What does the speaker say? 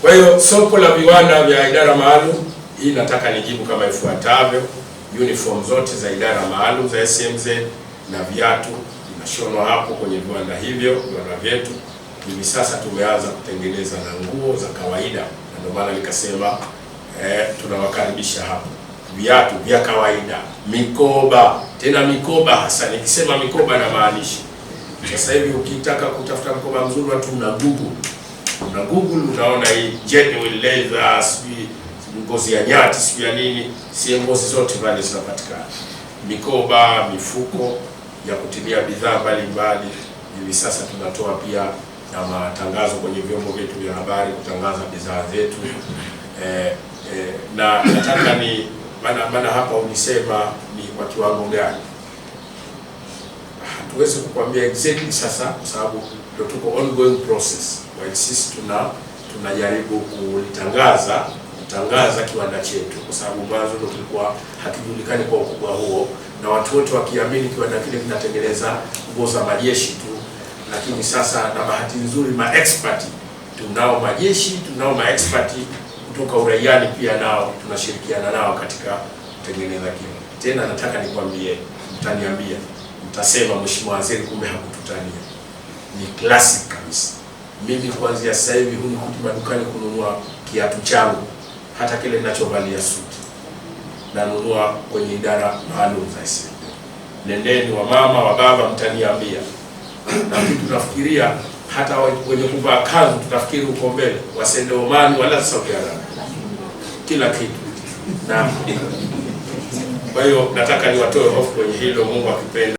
Kwa hiyo soko la viwanda vya idara maalum, hii nataka nijibu kama ifuatavyo. Uniform zote za idara maalum za SMZ na viatu vinashonwa hapo kwenye viwanda hivyo, viwanda vyetu. Hivi sasa tumeanza kutengeneza na nguo za kawaida, na ndio maana nikasema tunawakaribisha hapo. Viatu vya kawaida, mikoba, tena mikoba hasa. Nikisema mikoba na maanisha, sasa hivi ukitaka kutafuta mkoba mzuri watu una Google unaona hii genuine leather, sijui ngozi ya nyati, sijui ya nini, si ngozi zote pale zinapatikana. Mikoba, mifuko ya kutilia bidhaa mbalimbali. Hivi sasa tunatoa pia na matangazo kwenye vyombo vyetu vya habari kutangaza bidhaa zetu. Na nataka ni maana hapa unisema ni kwa kiwango gani, hatuwezi kukwambia exactly sasa, kwa sababu ndio tuko ongoing process. Kwa sisi tunajaribu kutangaza kiwanda chetu, kwa sababu mwanzo ndio tulikuwa hatujulikani kwa ukubwa huo, na watu wote wakiamini kiwanda kile kinatengeneza nguo za majeshi tu. Lakini sasa na bahati nzuri expert tunao majeshi, tunao expert kutoka uraiani pia, nao tunashirikiana nao katika kutengeneza kile. Tena nataka nikwambie, mtaniambia, mtasema Mheshimiwa Waziri kumbe hakututania. Ni classic kabisa. Mimi kuanzia sasa hivi hunikuti madukani kununua kiatu changu, hata kile ninachovalia suti nanunua kwenye idara maalum za SMZ. Nendeni wa mama wa baba, mtaniambia. Na kitu tunafikiria hata wenye kuvaa kanzu tutafikiri uko mbele, wasende Omani wala Saudi Arabia, kila kitu. Na kwa hiyo nataka niwatoe hofu kwenye hilo, Mungu akipenda.